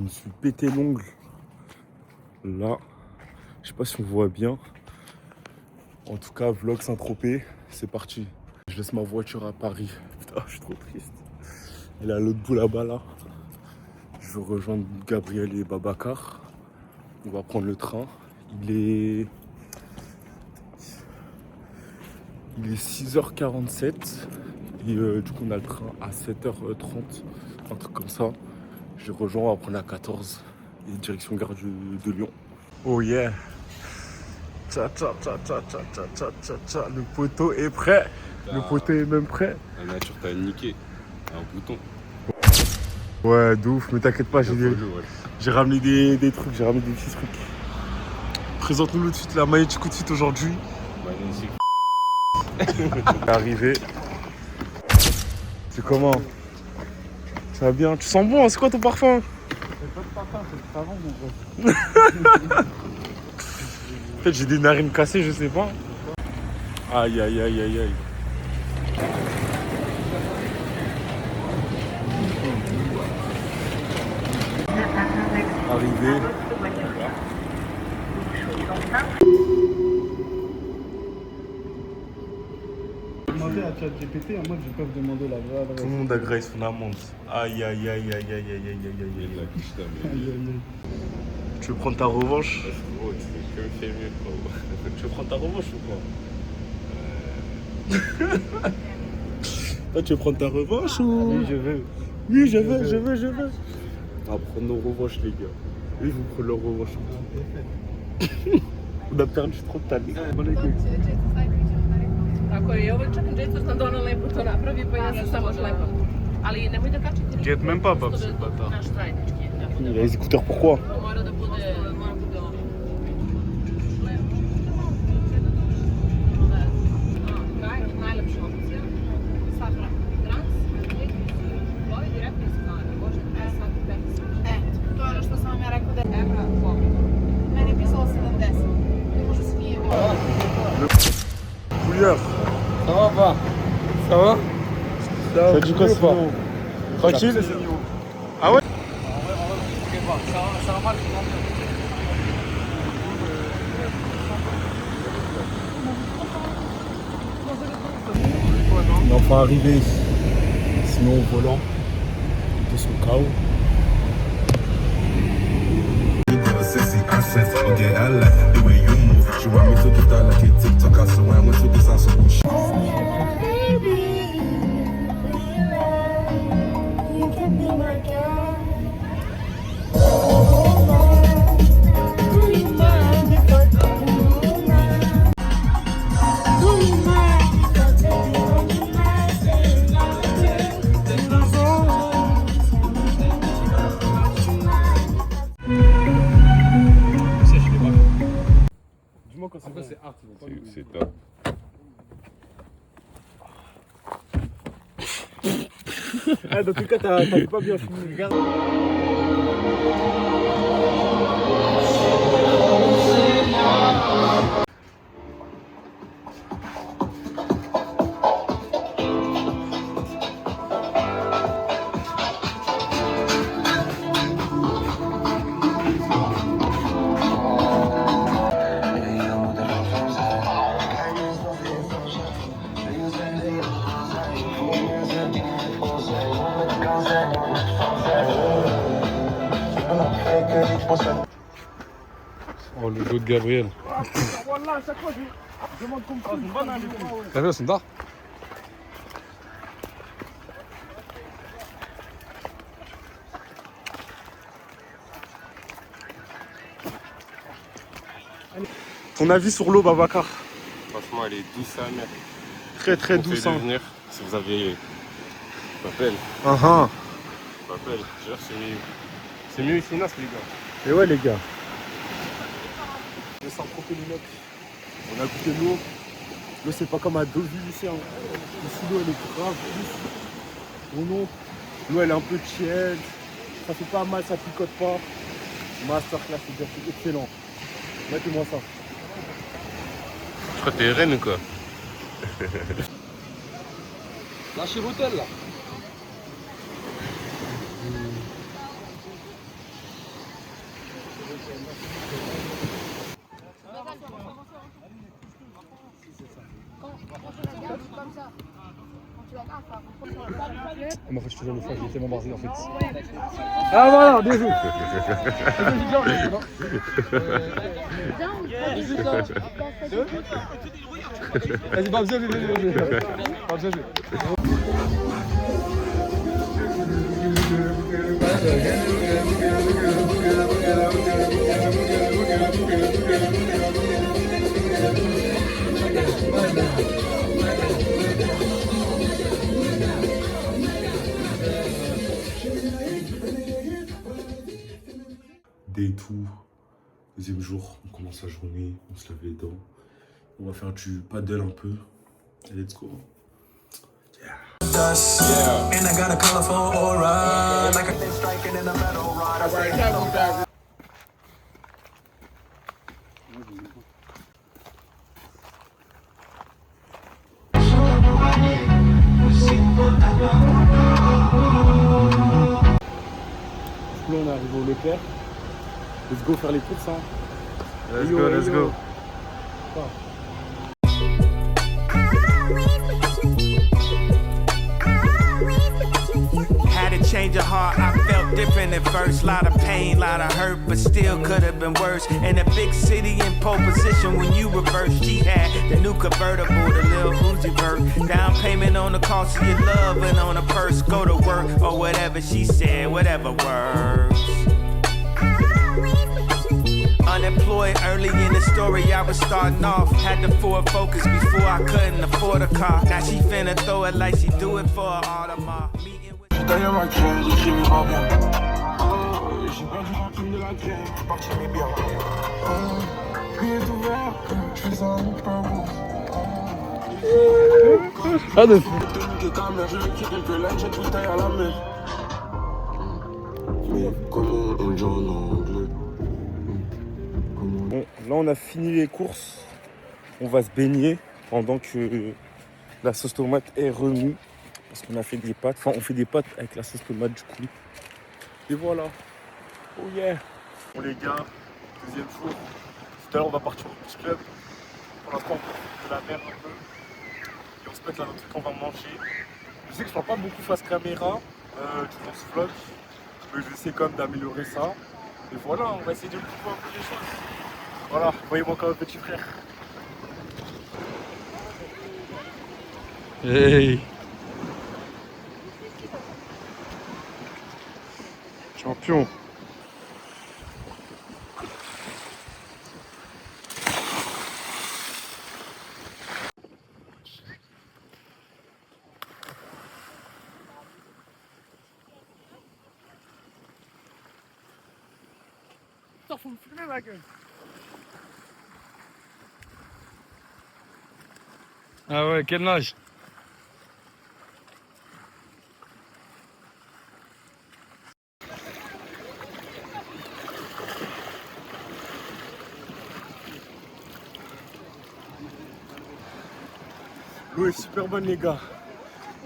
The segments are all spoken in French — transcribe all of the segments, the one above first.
Je me suis pété l'ongle. Là, je sais pas si on voit bien. En tout cas, vlog Saint-Tropez, c'est parti. Je laisse ma voiture à Paris. Putain, je suis trop triste. Elle est à l'autre bout là-bas, là. Je veux rejoindre Gabriel et Babacar. On va prendre le train. Il est 6h47. Et du coup, on a le train à 7h30. Un truc comme ça. Je les rejoins, on va prendre la 14. Et direction gare de Lyon. Oh yeah! Tcha tcha tcha tcha tcha tcha tcha tcha tcha. Le poteau est prêt. Le poteau est même prêt. La nature t'a niqué. Un bouton. Ouais, de ouf, mais t'inquiète pas, j'ai ramené des trucs, j'ai ramené des petits trucs. Présente-nous tout de suite la magnétique coup de suite aujourd'hui. Magnifique. Arrivé. C'est comment? Ça va bien? Tu sens bon, hein? C'est quoi ton parfum? C'est pas de parfum, c'est de savon, mon gars. En fait, j'ai des narines cassées, je sais pas. Aïe, aïe, aïe, aïe, aïe. Arrivé. Demander à ChatGPT, moi je peux demander la vraie adresse. Tout le monde a graillé son amende. Aïe, aïe, aïe, aïe, aïe, aïe, aïe, aïe, aïe, aïe. Tu veux prendre ta revanche? Gros, tu fais que faire mieux, frérot. Tu veux prendre ta revanche ou quoi? Toi, tu veux prendre ta revanche ou... Oui, je veux. Oui, je veux. On va prendre nos revanches, les gars. Ils vont prendre leur revanche. On a perdu trop de talent. Tako je, ovo čak i djeca sam donela lepo to napravi, pa ja sam samo šlepam. Ali nemoj da kačite Jet même pas, Babs, c'est pas tard. naš zajednički. Il a les écouteurs, pourquoi? Mora da bude ono. Najlepša opcija. Safra trans, lovi direktno iz Knana. Može da svaki 15. To je ono što sam vam ja rekao da je Evra, pogled. meni je pisalo 70. Možda se nije bilo. Couleur. Ça va pas? Ça va? Ça dit quoi, sinon? Tranquille? Ah ouais? Ça va mal, On est enfin arrivé. Sinon, au volant, de son chaos. Sexy accent, okay, I like the way you move. She want me to do that like a TikTok, so I went to this and so shit. You can be my girl. Dis-moi quand c'est bon. c'est art, ils vont pas nous C'est top. Ah, dans tout cas, t'as pas bien fini. Regarde. Oh, le dos de Gabriel. Voilà, à chaque fois, je demande comme ça. T'as vu, c'est tard? Ton avis sur l'eau, Babacar? Franchement, elle est douce à mère. Très très Conseil douce. de Hein. venir, si vous avez. M'appelle. M'appelle. Genre, c'est mieux. C'est mieux ici, Nas, les gars. Et ouais, les gars. Le Saint-Tropez, les mecs. On a goûté l'eau. L'eau, c'est pas comme à Deauville ici. Hein. Ici, l'eau, elle est grave douce. Oh non. L'eau, elle est un peu tiède. Ça fait pas mal, ça picote pas. Masterclass, c'est excellent. Mettez-moi ça. Je crois que t'es reine ou quoi? Lâchez l'hôtel là. Mais en fait, je te jure, le fois, j'ai tellement barré en fait. Ah voilà, bien joué. Vas-y, bah, bien joué. Day 2, deuxième jour, on commence la journée, on se lave les dents. On va faire du paddle un peu. Et let's go. And I got a colorful aura, like a striking in a metal rod. I say, Là, on est arrivé au Leclerc. Let's go faire les courses, hein. Let's go. Had to change of heart, I felt different at first. Lot of pain, lot of hurt, but still could have been worse. In a big city in pole position when you reverse. She had the new convertible, the little Uzi Vert. Down payment on the cost of your love and on a purse. Go to work or whatever she said, whatever works. Unemployed early in the story, I was starting off. Had to Ford Focus before I couldn't afford a car. Now she finna throw it like she do it for an Audemars. d'ailleurs ma crème, j'ai mis ma bien. J'ai perdu la prime de la crème, je suis parti mes biens. Puis est ouvert, je fais ça pas beau. Ah de Que ta mère, je quitte quelques lines, j'ai tout taille à la mer. Mais comment on dit en anglais? Bon, là on a fini les courses. On va se baigner pendant que la sauce tomate est remise. Parce qu'on a fait des pâtes. Enfin, on fait des pâtes avec la sauce tomate du coup. Et voilà. Oh yeah. Bon les gars, deuxième jour. Tout à l'heure on va partir au beach club. Pour l'instant on profite de la mer un peu. Et on se pète là notre truc qu'on va manger. Je sais que je parle pas beaucoup face caméra dans ce vlog. Mais je vais essayer quand même d'améliorer ça. Et voilà, on va essayer de couper un peu les choses. Voilà, voyez-moi comme un petit frère. Hey. Champion. Putain, faut me filmer ma gueule. Ah ouais, quel nage. L'eau est super bonne les gars.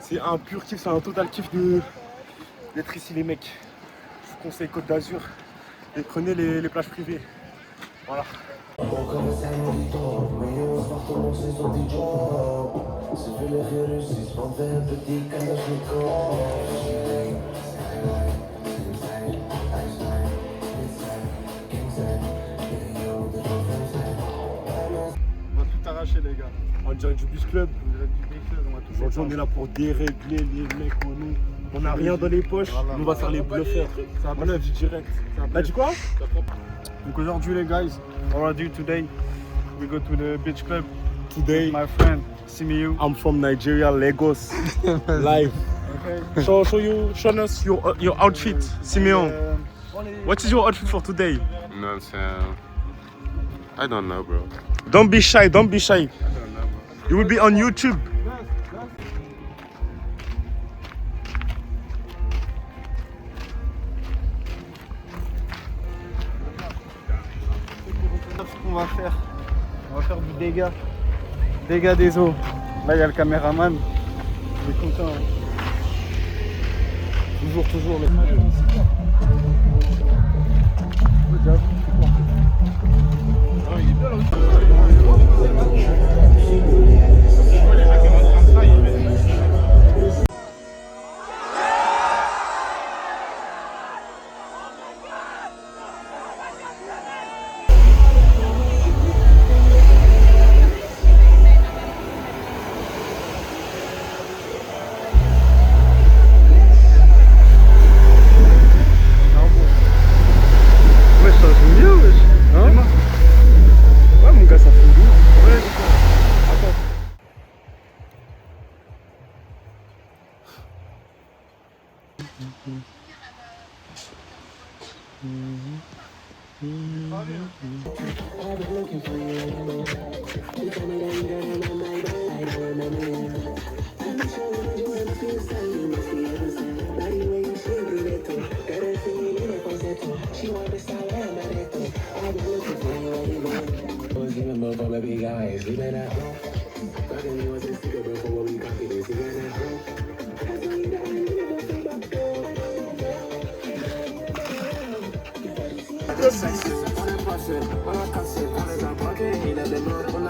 C'est un pur kiff, c'est un total kiff d'être ici les mecs. Je vous conseille Côte d'Azur et prenez les plages privées. Voilà. On va tout arracher les gars. On dirait du beach club. Aujourd'hui on est là pour dérégler les mecs. On n'a rien dans les poches. On va faire les bluffers. On a vu direct. T'as dit quoi? Donc aujourd'hui les guys, what I do today, we go to the beach club. Today My friend, Simiyu. I'm from Nigeria, Lagos. Live. Okay. Show us your outfit, Simeon. What is your outfit for today? You know what I'm saying? I don't know, bro. Don't be shy, don't be shy. I don't know, bro. You will be on YouTube. On va faire du dégât des eaux. Là il y a le caméraman, il est content. Hein. Toujours les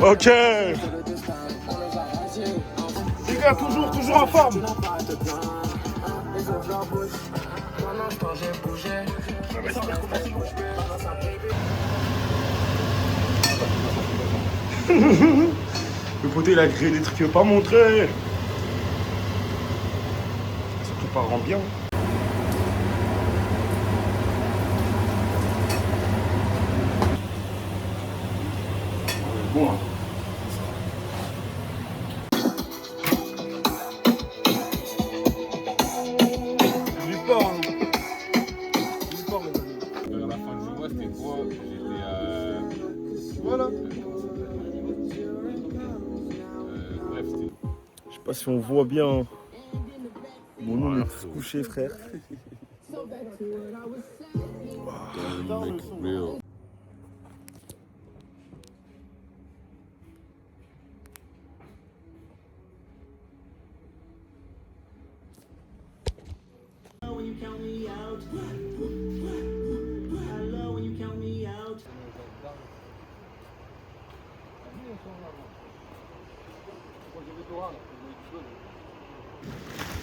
Ok. Les gars, toujours en forme. Le poteau il a créé des trucs qu'il veut pas montrer. Ça prépare bien. Bon. Vers la fin du mois, c'était quoi? J'étais à. Voilà. Bref, c'était. Je sais pas si on voit bien. Mon nom est tous couché, frère. Mec, real.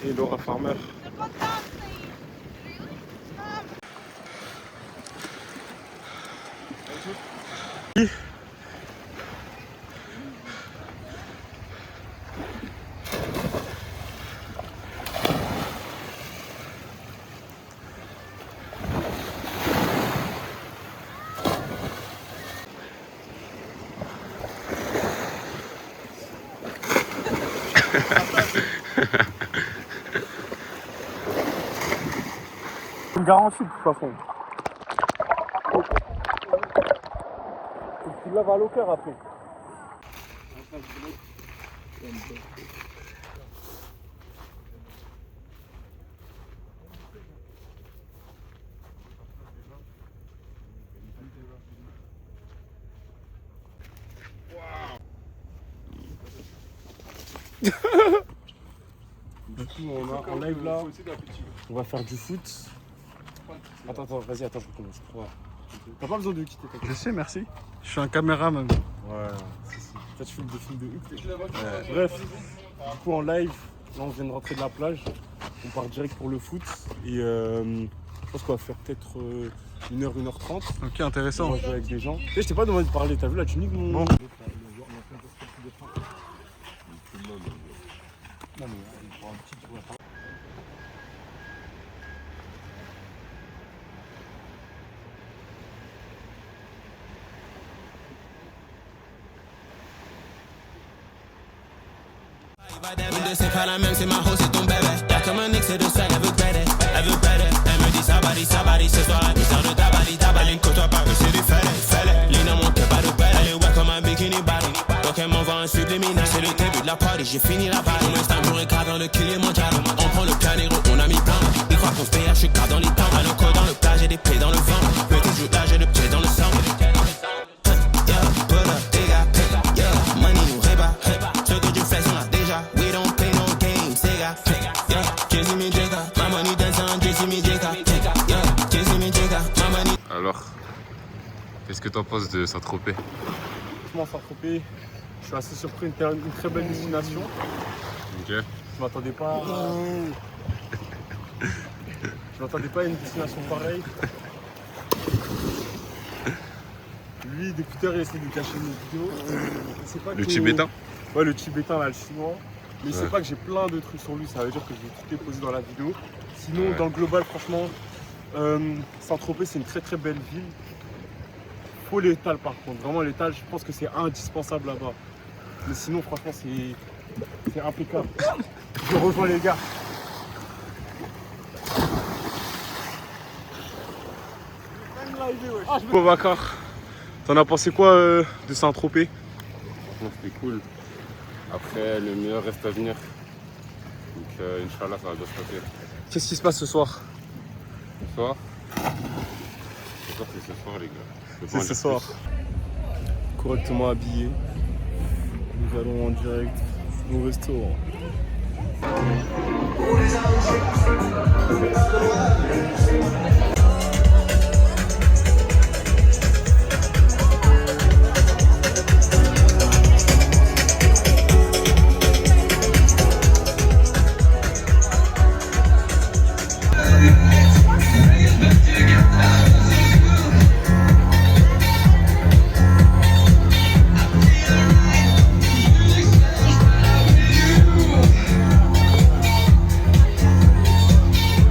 Et Laura Farmer. Une garantie de toute façon. Tu laves à l'eau-cœur après. Du coup, on live là. On va faire du foot. Attends, vas-y, attends, je recommence. Ouais. T'as pas besoin de quitter ta Je sais, merci. Je suis un caméraman. Ouais, si. Toi, tu filmes des films de Huck. Ouais. Bref, du coup, en live, là, on vient de rentrer de la plage. On part direct pour le foot. Et je pense qu'on va faire peut-être 1h, 1h30. Ok, intéressant. On va jouer avec des gens. Et je t'ai pas demandé de parler, t'as vu là, tu niques mon. Bon. C'est pas la même, c'est ma hoe, c'est ton bébé. Y'a comme un X, c'est de swag, elle veut grader. Elle veut grader. Elle me dit sabadi, ce soir, la misère de tabali. Ligne côtoie pas, c'est du fêlé. Ligne à mon cœur, pas de belle. Elle est ouais comme un bikini body. Donc elle m'envoie un subliminal. C'est le début de la party, j'ai fini la balle. Mon instinct pour un cadre dans le Kilimanjaro. On prend le Canero, on a mis plein. Ils croient qu'on se payait, je suis grave dans les temps. À nos codes dans le plat, j'ai des pieds dans le vent. Petit joue là, j'ai le pied dans le sang. Yeah, put up, they got paid. Yeah, money, nous rébat. Ce que tu fais, on a déjà. We don't play no games, they got paid. Yeah, Jay-Z me Jigga. My money dance on Jay-Z me Jigga. Yeah, Jay-Z me Jigga. My money. Alors, qu'est-ce que t'en penses de Saint-Tropez? Franchement, Saint-Tropez, je suis assez surpris, une très belle destination. Ok. Je m'attendais pas. Je m'attendais pas à une destination pareille. Lui, depuis tout à l'heure, il essaie de cacher mes vidéos. C'est pas Le que- Tibétain? Ouais, le Tibétain, là, le chinois. Mais il Ouais. sait pas que j'ai plein de trucs sur lui, ça veut dire que je vais tout déposer dans la vidéo. Sinon, Ouais. dans le global, franchement, Saint-Tropez, c'est une très très belle ville. Faut l'étal par contre, vraiment l'étal, je pense que c'est indispensable là-bas. Mais sinon, franchement, c'est impeccable. Je rejoins les gars. Boubacar, t'en as pensé quoi de Saint-Tropez? Franchement, c'était cool. Après, le meilleur reste à venir. Donc, Inch'Allah, ça va bien se passer. Qu'est-ce qui se passe ce soir? Ce soir, c'est ce soir, les gars. C'est ce soir. Correctement habillé. Nous allons en direct au restaurant.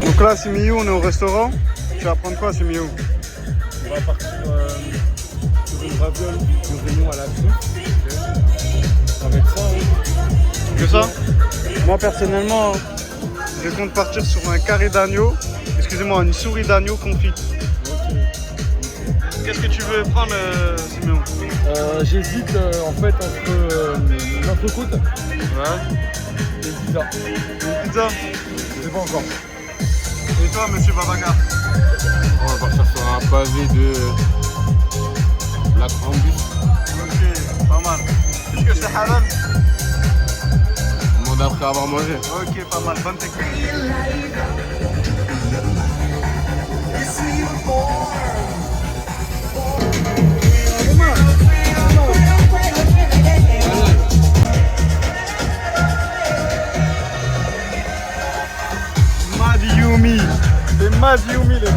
Donc là, Simiyu, on est au restaurant. Tu vas prendre quoi, Simiyu? On va partir sur une raviole de réunion à la truffe. Avec ça, hein. Que ça? Moi, personnellement, je compte partir sur un carré d'agneau. Excusez-moi, une souris d'agneau confite. Qu'est-ce que tu veux prendre, Simiyu? J'hésite en fait entre une entrecôte Ouais. et une pizza. Une pizza? Je sais pas encore. Et toi, monsieur Babacar? On va partir sur un pavé de la Crambus. Ok, pas mal. Est-ce que c'est halal? On demande après avoir mangé. Ok, pas mal. Bonne technique. Mad Yumi. C'est Mad Yumi, les gars.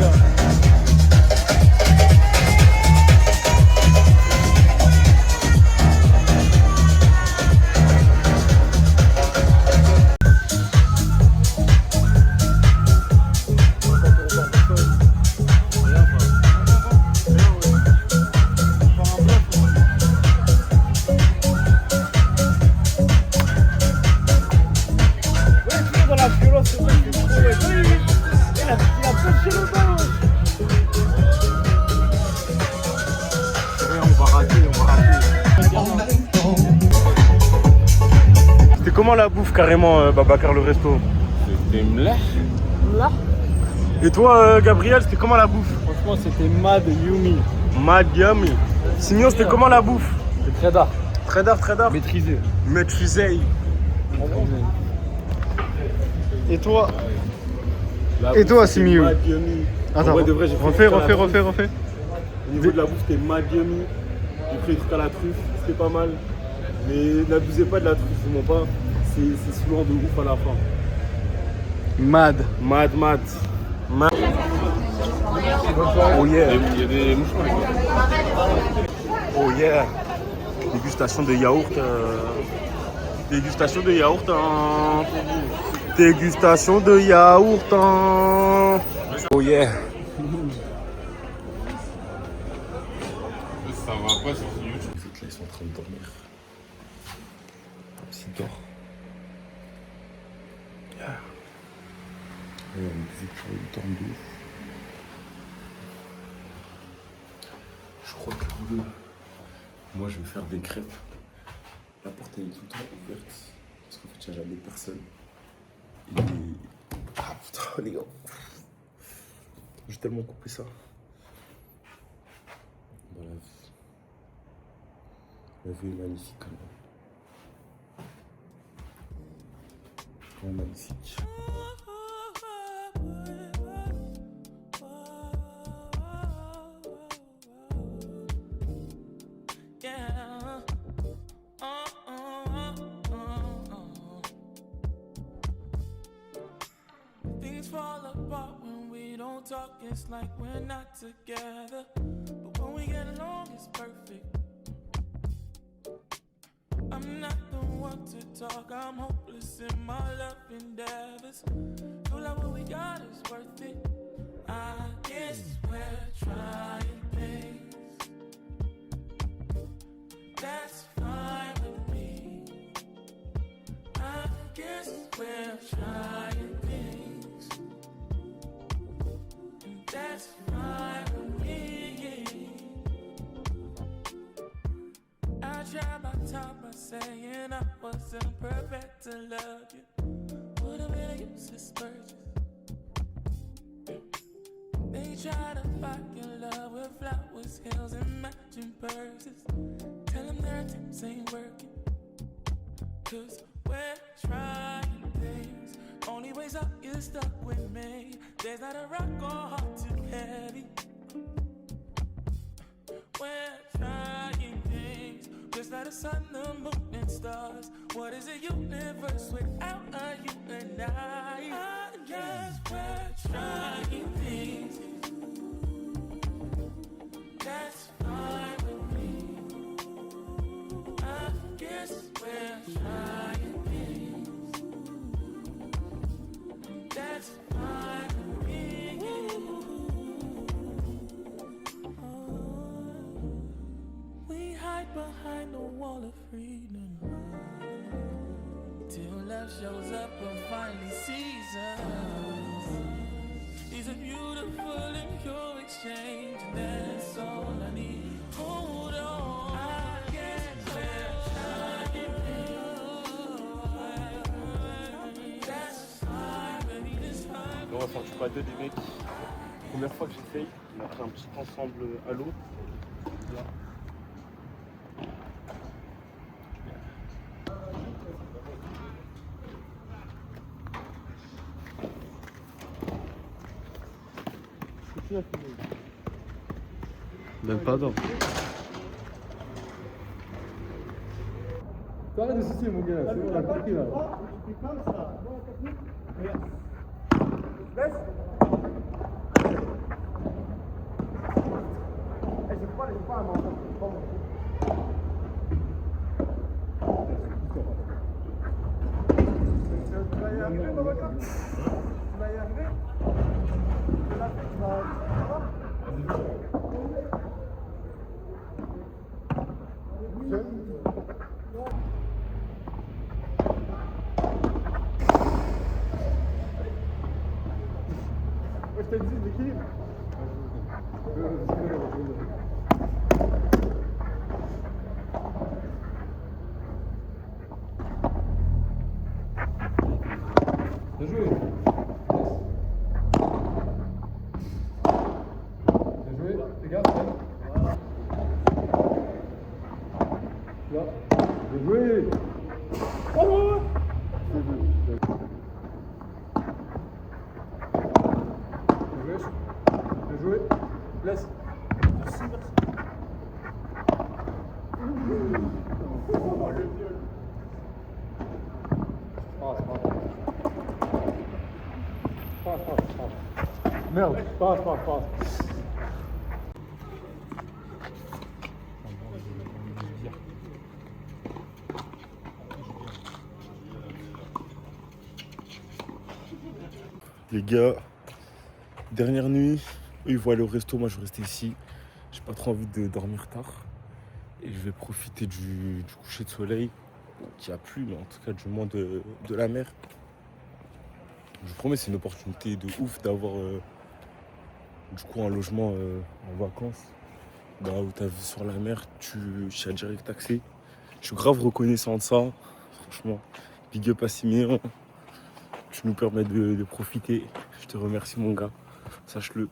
C'était comment la bouffe carrément, Babacar, le resto? C'était mleh. Et toi, Gabriel, c'était comment la bouffe? Franchement, c'était Mad Yumi. Mad yummy. Simeon, c'était comment la bouffe? C'est très d'art. Très d'art. Maîtrisé. Maîtrisé. Et toi? La Et bouffe, toi, c'était Simiyu? Mad yummy. Attends, En vrai, de vrai, j'ai fait refais. des trucs à la truffe. Au niveau de la bouffe, c'était mad yummy. J'ai pris des trucs à la truffe, c'était pas mal. Mais n'abusez pas de la truffe, vraiment pas. C'est saoulant de ouf à la fin. Mad. Mad. Oh yeah. Il y a des mouchons, les gars. Oh yeah. Dégustation de yaourt. Dégustation de yaourt. Dégustation de yaourt. Oh yeah. Ça va pas sur YouTube. Là, ils sont en train de dormir. S'ils dorment. Ils dorment de ouf. Je crois que moi, je vais faire des crêpes. La porte elle est tout le temps ouverte. Parce qu'en fait, il n'y a jamais personne. Et... Ah putain, les gars. J'ai tellement coupé ça. Voilà. La vue est magnifique quand même. Vraiment magnifique. Things fall apart when we don't talk, it's like we're not together. But when we get along, it's perfect. I'm not the one to talk, I'm hopeless in my love endeavors. Feel like what we got is worth it. I guess we're trying things. That's fine with me. I guess we're trying things. And that's fine with me. saying I wasn't perfect to love you. Would've been a useless purchase. They try to fuck your love with flowers, hills, and matching purses. Tell them their attempts ain't working, 'cause we're trying things. Only ways up is stuck with me. There's not a rock or heart too heavy. We're trying things, just like the sun, the moon, and stars. What is a universe without a you and I guess we're trying things. That's fine with me. I guess we're trying things. That's fine with me. We hide behind the wall of freedom till love shows up and finally sees us. It's a beautiful and pure exchange, and that's all I need. Hold on, I guess we're trying things. That's fine, baby, this time. On va faire du paddle des mecs. Première fois que j'essaye, on a fait un petit ensemble à l'eau. Là. Même pas d'or. T'as de soucis mon gars, c'est bon, on a compris là. Je t'ai dit l'équilibre. Bien joué. Bien joué. Fais gaffe, voilà. Là. Bien joué. Bravo. Bien joué. Laisse. Merci, merci. Oh, le viol. Passe. Merde, passe. Les gars, dernière nuit, eux ils vont aller au resto, moi je vais rester ici. J'ai pas trop envie de dormir tard. Et je vais profiter du coucher de soleil, qui a plu, mais en tout cas du moins de la mer. Je vous promets, c'est une opportunité de ouf d'avoir du coup un logement en vacances. Bah, où t'as vu sur la mer, tu as direct accès. Je suis grave reconnaissant de ça, franchement. Big up à Siméon. Tu nous permets de profiter. Je te remercie mon gars, sache-le.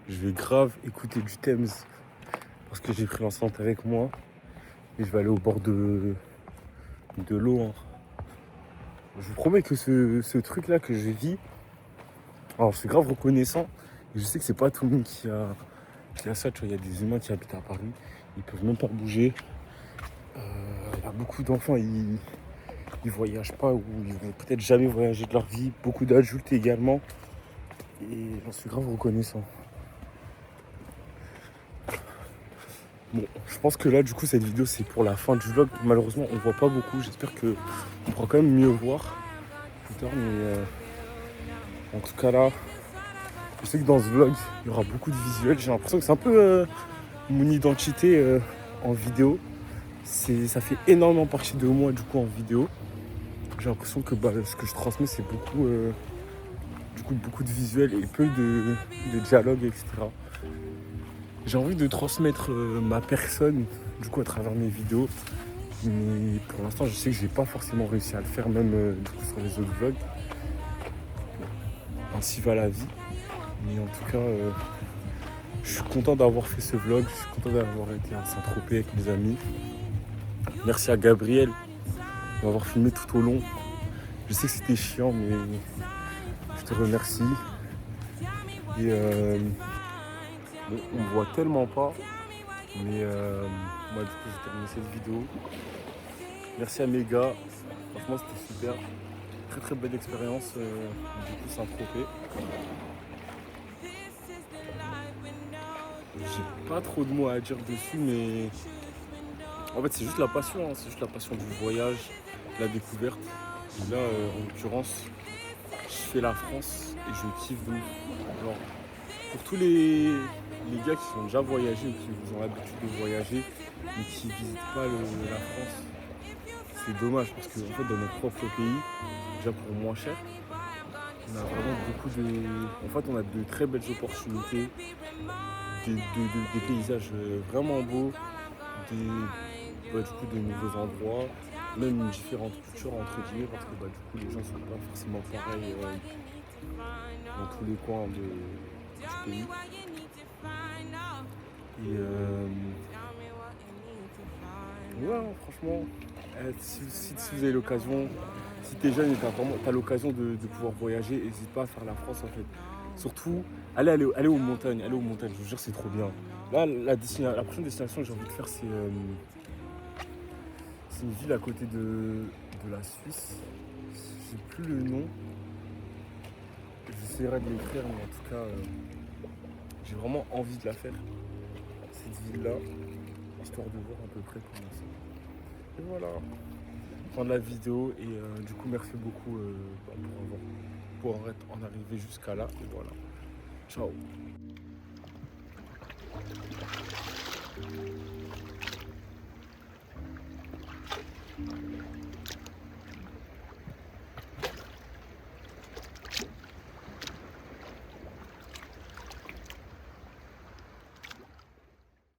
Je vais grave écouter du Thames parce que j'ai pris l'enceinte avec moi et je vais aller au bord de l'eau. Hein. Je vous promets que ce truc là que je vis, alors je suis grave reconnaissant et je sais que c'est pas tout le monde qui a ça. Tu vois, il y a des humains qui habitent à Paris, ils peuvent même pas bouger. Il y a beaucoup d'enfants, ils voyagent pas ou ils vont peut-être jamais voyager de leur vie. Beaucoup d'adultes également. Et j'en suis grave reconnaissant. Bon, je pense que là, du coup, cette vidéo, c'est pour la fin du vlog. Malheureusement, on voit pas beaucoup. J'espère qu'on pourra quand même mieux voir plus tard. Mais en tout cas, là, je sais que dans ce vlog, il y aura beaucoup de visuels. J'ai l'impression que c'est un peu mon identité en vidéo. Ça fait énormément partie de moi, du coup, en vidéo. J'ai l'impression que ce que je transmets, c'est beaucoup de visuels et peu de dialogue, etc. J'ai envie de transmettre ma personne, du coup, à travers mes vidéos. Mais pour l'instant, je sais que j'ai pas forcément réussi à le faire, même du coup sur les autres vlogs. Ainsi va la vie. Mais en tout cas, je suis content d'avoir fait ce vlog. Je suis content d'avoir été à Saint-Tropez avec mes amis. Merci à Gabriel de m'avoir filmé tout au long. Je sais que c'était chiant, mais je te remercie. Et bon, on me voit tellement pas. Mais moi, du coup, j'ai terminé cette vidéo. Merci à mes gars. Franchement, c'était super. Très très belle expérience. Du coup, Saint-Tropez. J'ai pas trop de mots à dire dessus, mais en fait, c'est juste la passion. Hein. C'est juste la passion du voyage, de la découverte. Et là, en l'occurrence, je fais la France et je kiffe de ouf. Alors, pour tous les gars qui ont déjà voyagé ou qui ont l'habitude de voyager, mais qui ne visitent pas la France, c'est dommage parce qu'en fait, dans notre propre pays, déjà pour moins cher, on a vraiment beaucoup de. En fait, on a de très belles opportunités, des paysages vraiment beaux, du coup, des nouveaux endroits, même différentes cultures entre guillemets, parce que du coup, les gens ne sont pas forcément pareils dans tous les coins du pays. Et ouais, franchement, si vous avez l'occasion, si t'es jeune et t'as l'occasion de pouvoir voyager, n'hésite pas à faire la France en fait. Surtout, allez aux montagnes, je vous jure c'est trop bien. Là, la prochaine destination que j'ai envie de faire, c'est une ville à côté de la Suisse. Je sais plus le nom. J'essaierai de l'écrire, mais en tout cas, j'ai vraiment envie de la faire, cette ville-là, histoire de voir à peu près comment c'est. Et voilà, fin de la vidéo, et du coup, merci beaucoup pour en être en arrivé jusqu'à là, et voilà. Ciao.